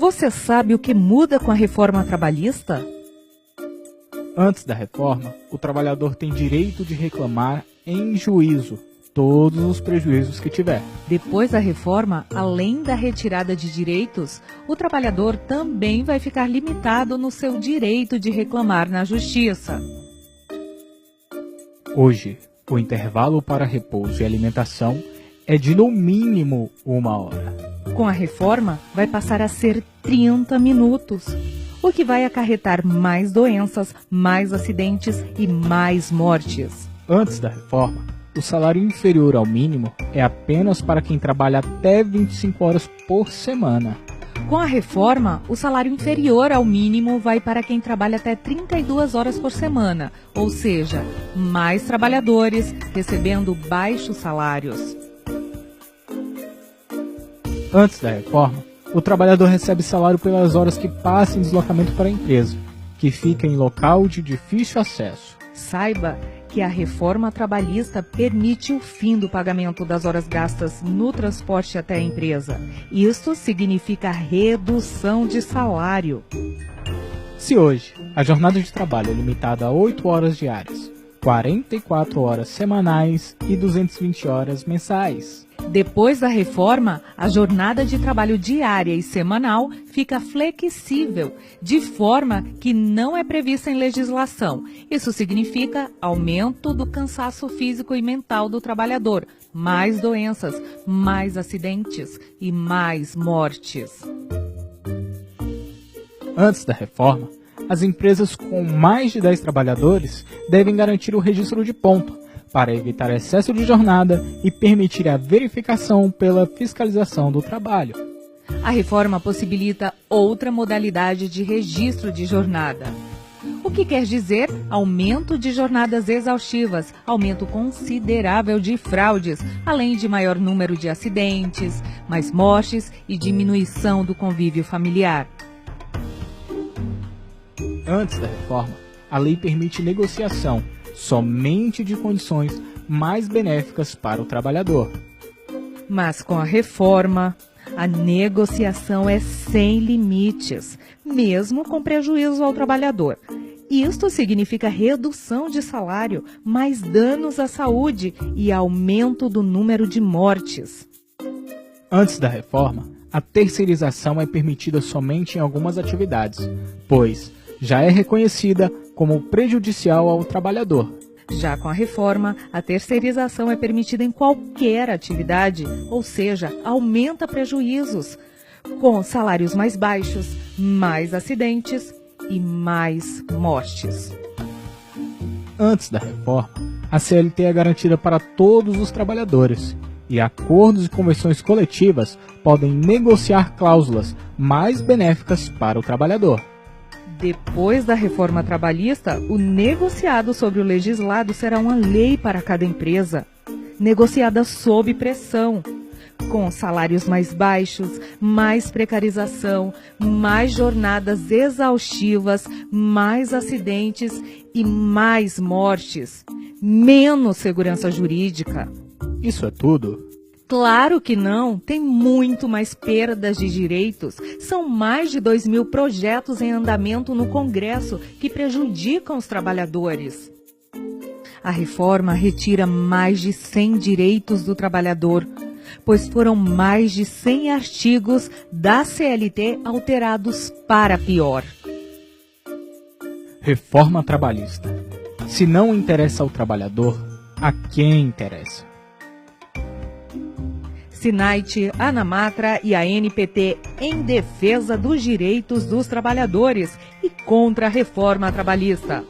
Você sabe o que muda com a reforma trabalhista? Antes da reforma, o trabalhador tem direito de reclamar em juízo todos os prejuízos que tiver. Depois da reforma, além da retirada de direitos, o trabalhador também vai ficar limitado no seu direito de reclamar na justiça. Hoje, o intervalo para repouso e alimentação é de no mínimo 1 hora. Com a reforma, vai passar a ser 30 minutos, o que vai acarretar mais doenças, mais acidentes e mais mortes. Antes da reforma, o salário inferior ao mínimo é apenas para quem trabalha até 25 horas por semana. Com a reforma, o salário inferior ao mínimo vai para quem trabalha até 32 horas por semana, ou seja, mais trabalhadores recebendo baixos salários. Antes da reforma, o trabalhador recebe salário pelas horas que passa em deslocamento para a empresa, que fica em local de difícil acesso. Saiba que a reforma trabalhista permite o fim do pagamento das horas gastas no transporte até a empresa. Isso significa redução de salário. Se hoje a jornada de trabalho é limitada a 8 horas diárias, 44 horas semanais e 220 horas mensais. Depois da reforma, a jornada de trabalho diária e semanal fica flexível, de forma que não é prevista em legislação. Isso significa aumento do cansaço físico e mental do trabalhador, mais doenças, mais acidentes e mais mortes. Antes da reforma, as empresas com mais de 10 trabalhadores devem garantir o registro de ponto, para evitar excesso de jornada e permitir a verificação pela fiscalização do trabalho. A reforma possibilita outra modalidade de registro de jornada. O que quer dizer aumento de jornadas exaustivas, aumento considerável de fraudes, além de maior número de acidentes, mais mortes e diminuição do convívio familiar. Antes da reforma, a lei permite negociação somente de condições mais benéficas para o trabalhador. Mas com a reforma, a negociação é sem limites, mesmo com prejuízo ao trabalhador. Isto significa redução de salário, mais danos à saúde e aumento do número de mortes. Antes da reforma, a terceirização é permitida somente em algumas atividades, pois já é reconhecida como prejudicial ao trabalhador. Já com a reforma, a terceirização é permitida em qualquer atividade, ou seja, aumenta prejuízos, com salários mais baixos, mais acidentes e mais mortes. Antes da reforma, a CLT é garantida para todos os trabalhadores, e acordos e convenções coletivas podem negociar cláusulas mais benéficas para o trabalhador. Depois da reforma trabalhista, o negociado sobre o legislado será uma lei para cada empresa, negociada sob pressão, com salários mais baixos, mais precarização, mais jornadas exaustivas, mais acidentes e mais mortes, menos segurança jurídica. Isso é tudo? Claro que não, tem muito mais perdas de direitos. São mais de 2.000 projetos em andamento no Congresso que prejudicam os trabalhadores. A reforma retira mais de 100 direitos do trabalhador, pois foram mais de 100 artigos da CLT alterados para pior. Reforma trabalhista. Se não interessa ao trabalhador, a quem interessa? Sinait, Anamatra e a NPT em defesa dos direitos dos trabalhadores e contra a reforma trabalhista.